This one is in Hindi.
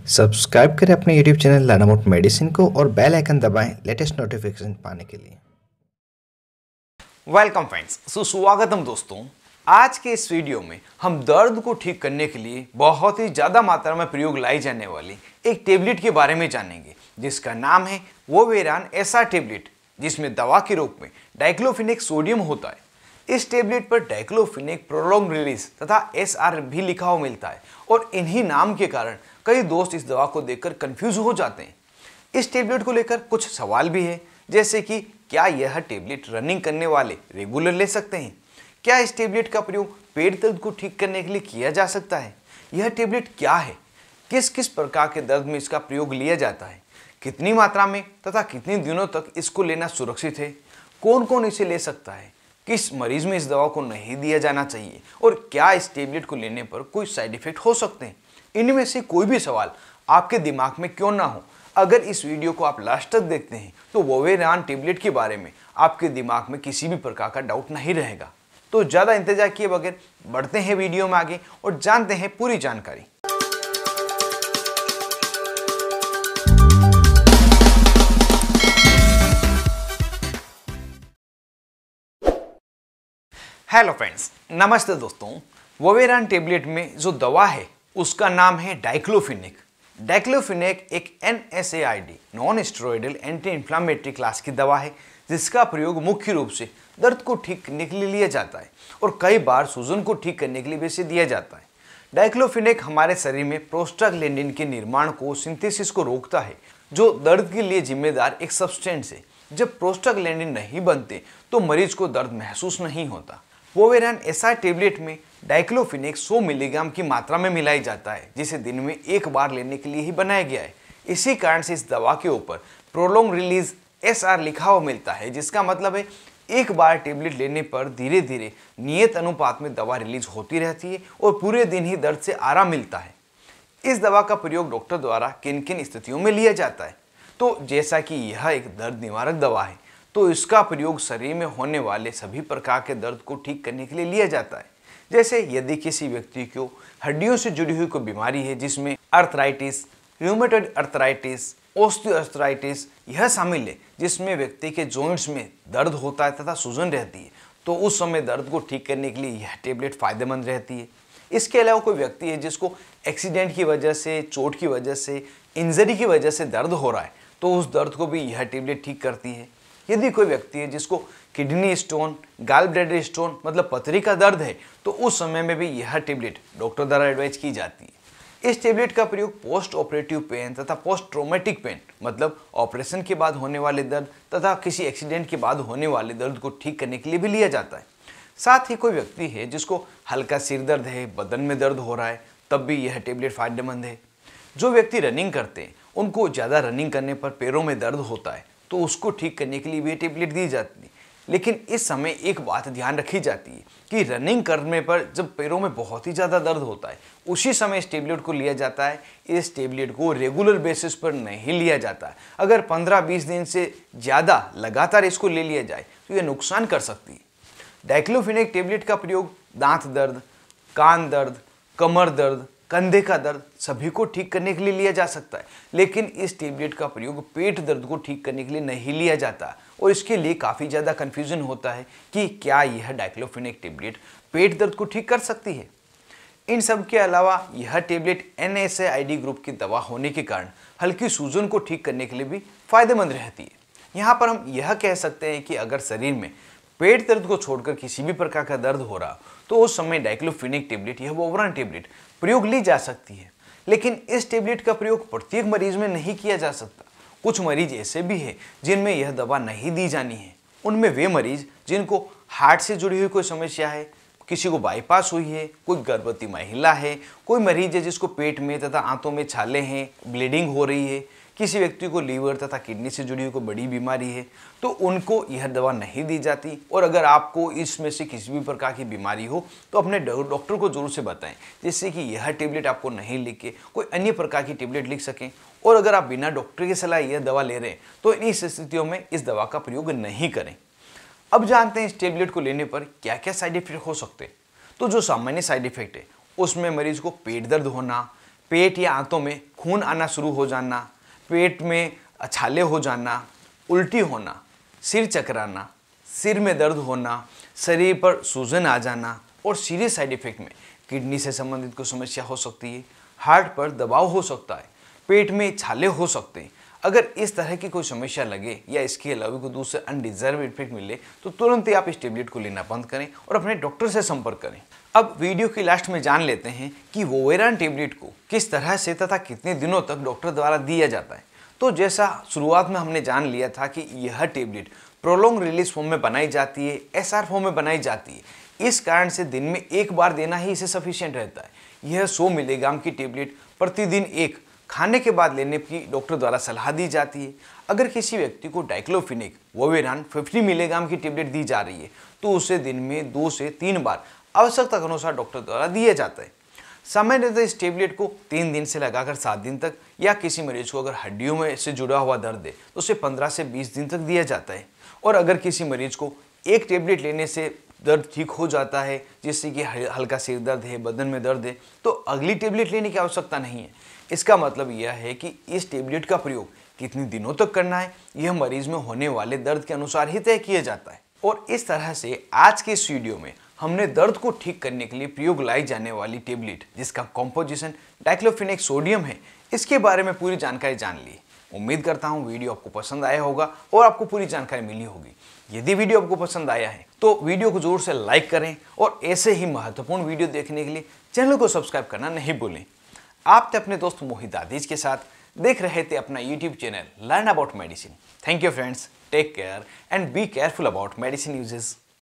सब्सक्राइब करें अपने YouTube चैनल लानामोट मेडिसिन को और बेल आइकन दबाएं लेटेस्ट नोटिफिकेशन पाने के लिए। वेलकम फ्रेंड्स, सुस्वागतम दोस्तों। आज के इस वीडियो में हम दर्द को ठीक करने के लिए बहुत ही ज़्यादा मात्रा में प्रयोग लाई जाने वाली एक टेबलेट के बारे में जानेंगे, जिसका नाम है वोवेरान एसआर टेबलेट, जिसमें दवा के रूप में डाइक्लोफिनेक सोडियम होता है। इस टेबलेट पर डाइक्लोफिनेक प्रोलॉन्ग रिलीज तथा एसआर भी लिखा हुआ मिलता है और इन्हीं नाम के कारण कई दोस्त इस दवा को देखकर कंफ्यूज हो जाते हैं। इस टेबलेट को लेकर कुछ सवाल भी है, जैसे कि क्या यह टेबलेट रनिंग करने वाले रेगुलर ले सकते हैं? क्या इस टेबलेट का प्रयोग पेट दर्द को ठीक करने के लिए किया जा सकता है? यह टेबलेट क्या है? किस किस प्रकार के दर्द में इसका प्रयोग लिया जाता है? कितनी मात्रा में तथा कितने दिनों तक इसको लेना सुरक्षित है? कौन कौन इसे ले सकता है? किस मरीज में इस दवा को नहीं दिया जाना चाहिए? और क्या इस टेबलेट को लेने पर कोई साइड इफेक्ट हो सकते हैं? इनमें से कोई भी सवाल आपके दिमाग में क्यों ना हो, अगर इस वीडियो को आप लास्ट तक देखते हैं तो वोवेरान टेबलेट के बारे में आपके दिमाग में किसी भी प्रकार का डाउट नहीं रहेगा। तो ज़्यादा इंतजार किए बगैर बढ़ते हैं वीडियो में आगे और जानते हैं पूरी जानकारी। हेलो फ्रेंड्स, नमस्ते दोस्तों। वोवेरान टेबलेट में जो दवा है उसका नाम है डाइक्लोफिनेक। डाइक्लोफिनेक एक NSAID non steroidal anti inflammatory class की दवा है, जिसका प्रयोग मुख्य रूप से दर्द को ठीक करने के लिए लिया जाता है और कई बार सूजन को ठीक करने के लिए भी इसे दिया जाता है। डाइक्लोफिनेक हमारे शरीर में प्रोस्टाग्लैंडिन के निर्माण को सिंथेसिस को रोकता है, जो दर्द के लिए जिम्मेदार एक सब्सटेंस है। जब प्रोस्टाग्लैंडिन नहीं बनते तो मरीज को दर्द महसूस नहीं होता। वोवेरान एसआर टेबलेट में डाइक्लोफिनेक 100 मिलीग्राम की मात्रा में मिलाई जाता है, जिसे दिन में एक बार लेने के लिए ही बनाया गया है। इसी कारण से इस दवा के ऊपर प्रोलॉन्ग रिलीज एसआर लिखा हुआ मिलता है, जिसका मतलब है एक बार टेबलेट लेने पर धीरे धीरे नियत अनुपात में दवा रिलीज होती रहती है और पूरे दिन ही दर्द से आराम मिलता है। इस दवा का प्रयोग डॉक्टर द्वारा किन किन स्थितियों में लिया जाता है? तो जैसा कि यह एक दर्द निवारक दवा है, तो इसका प्रयोग शरीर में होने वाले सभी प्रकार के दर्द को ठीक करने के लिए लिया जाता है। जैसे यदि किसी व्यक्ति को हड्डियों से जुड़ी हुई कोई बीमारी है, जिसमें अर्थराइटिस, रूमेटॉइड अर्थराइटिस, ऑस्टियोआर्थराइटिस यह शामिल है, जिसमें व्यक्ति के जॉइंट्स में दर्द होता है तथा सूजन रहती है, तो उस समय दर्द को ठीक करने के लिए यह टेबलेट फायदेमंद रहती है। इसके अलावा कोई व्यक्ति है जिसको एक्सीडेंट की वजह से, चोट की वजह से, इंजरी की वजह से दर्द हो रहा है, तो उस दर्द को भी यह टेबलेट ठीक करती है। यदि कोई व्यक्ति है जिसको kidney stone, gall bladder stone मतलब पथरी का दर्द है, तो उस समय में भी यह टेबलेट डॉक्टर द्वारा एडवाइज की जाती है। इस टेबलेट का प्रयोग पोस्ट ऑपरेटिव पेन तथा पोस्ट ट्रॉमेटिक पेन मतलब ऑपरेशन के बाद होने वाले दर्द तथा किसी एक्सीडेंट के बाद होने वाले दर्द को ठीक करने के लिए भी लिया जाता है। साथ ही कोई व्यक्ति है जिसको हल्का सिर दर्द है, बदन में दर्द हो रहा है, तब भी यह टेबलेट फायदेमंद है। जो व्यक्ति रनिंग करते हैं, उनको ज़्यादा रनिंग करने पर पैरों में दर्द होता है, तो उसको ठीक करने के लिए भी टेबलेट दी जाती है। लेकिन इस समय एक बात ध्यान रखी जाती है कि रनिंग करने पर जब पैरों में बहुत ही ज़्यादा दर्द होता है, उसी समय इस टेबलेट को लिया जाता है। इस टेबलेट को रेगुलर बेसिस पर नहीं लिया जाता है। अगर 15-20 दिन से ज़्यादा लगातार इसको ले लिया जाए तो यह नुकसान कर सकती है। डाइक्लोफिनेक टेबलेट का प्रयोग दांत दर्द, कान दर्द, कमर दर्द, कंधे का दर्द सभी को ठीक करने के लिए लिया जा सकता है, लेकिन इस टेबलेट का प्रयोग पेट दर्द को ठीक करने के लिए नहीं लिया जाता और इसके लिए काफ़ी ज़्यादा कन्फ्यूजन होता है कि क्या यह डाइक्लोफिनेक टेबलेट पेट दर्द को ठीक कर सकती है। इन सब के अलावा यह टेबलेट NSAID ग्रुप की दवा होने के कारण हल्की सूजन को ठीक करने के लिए भी फायदेमंद रहती है। यहाँ पर हम यह कह सकते हैं कि अगर शरीर में पेट दर्द को छोड़कर किसी भी प्रकार का दर्द हो रहा तो उस समय डाइक्लोफिनेक टेबलेट यह वोवेरान टेबलेट प्रयोग ली जा सकती है। लेकिन इस टेबलेट का प्रयोग प्रत्येक मरीज में नहीं किया जा सकता। कुछ मरीज ऐसे भी हैं जिनमें यह दवा नहीं दी जानी है। उनमें वे मरीज जिनको हार्ट से जुड़ी हुई कोई समस्या है, किसी को बाईपास हुई है, कोई गर्भवती महिला है, कोई मरीज है जिसको पेट में तथा आंतों में छाले हैं, ब्लीडिंग हो रही है, किसी व्यक्ति को लीवर तथा किडनी से जुड़ी हुई कोई बड़ी बीमारी है, तो उनको यह दवा नहीं दी जाती। और अगर आपको इसमें से किसी भी प्रकार की बीमारी हो तो अपने डॉक्टर को जरूर से बताएं, जिससे कि यह टेबलेट आपको नहीं लिख के कोई अन्य प्रकार की टेबलेट लिख सकें। और अगर आप बिना डॉक्टर की सलाह यह दवा ले रहे हैं तो इस स्थितियों में इस दवा का प्रयोग नहीं करें। अब जानते हैं इस टेबलेट को लेने पर क्या क्या साइड इफेक्ट हो सकते हैं। तो जो सामान्य साइड इफेक्ट है उसमें मरीज को पेट दर्द होना, पेट या आंतों में खून आना शुरू हो जाना, पेट में छाले हो जाना, उल्टी होना, सिर चकराना, सिर में दर्द होना, शरीर पर सूजन आ जाना और सीरियस साइड इफेक्ट में किडनी से संबंधित कोई समस्या हो सकती है, हार्ट पर दबाव हो सकता है, पेट में छाले हो सकते हैं। अगर इस तरह की कोई समस्या लगे या इसके अलावा कोई दूसरे अनडिजर्व इफेक्ट मिले तो तुरंत ही आप इस टेबलेट को लेना बंद करें और अपने डॉक्टर से संपर्क करें। अब वीडियो की लास्ट में जान लेते हैं कि वोवेरान टेबलेट को किस तरह से तथा कितने दिनों तक डॉक्टर द्वारा दिया जाता है। तो जैसा शुरुआत में हमने जान लिया था कि यह टेबलेट प्रोलॉन्ग रिलीज फॉर्म में बनाई जाती है, एसआर फॉर्म में बनाई जाती है। इस कारण से दिन में एक बार देना ही इसे सफिशिएंट रहता है। यह 100 मिलीग्राम की टेबलेट प्रतिदिन एक खाने के बाद लेने की डॉक्टर द्वारा सलाह दी जाती है। अगर किसी व्यक्ति को डाइक्लोफिनेक वोवेरान 50 मिलीग्राम की टेबलेट दी जा रही है तो उसे दिन में 2 से 3 बार आवश्यकता के अनुसार डॉक्टर द्वारा दिया जाता है। सामान्यतः इस टेबलेट को 3 दिन से लगाकर 7 दिन तक, या किसी मरीज को अगर हड्डियों में से जुड़ा हुआ दर्द है तो उसे 15 से 20 दिन तक दिया जाता है। और अगर किसी मरीज को एक टेबलेट लेने से दर्द ठीक हो जाता है, जैसे कि हल्का सिर दर्द है, बदन में दर्द है, तो अगली टेबलेट लेने की आवश्यकता नहीं है। इसका मतलब यह है कि इस टेबलेट का प्रयोग कितने दिनों तक करना है यह मरीज में होने वाले दर्द के अनुसार ही तय किया जाता है। और इस तरह से आज के इस वीडियो में हमने दर्द को ठीक करने के लिए प्रयोग लाई जाने वाली टेबलेट, जिसका कॉम्पोजिशन डाइक्लोफिनेक सोडियम है, इसके बारे में पूरी जानकारी जान ली। उम्मीद करता हूँ वीडियो आपको पसंद आया होगा और आपको पूरी जानकारी मिली होगी। यदि वीडियो आपको पसंद आया है तो वीडियो को जरूर से लाइक करें और ऐसे ही महत्वपूर्ण वीडियो देखने के लिए चैनल को सब्सक्राइब करना नहीं भूलें। आप थे अपने दोस्त मोहित आदिज के साथ, देख रहे थे अपना YouTube channel learn about medicine. Thank you friends, take care and be careful about medicine uses.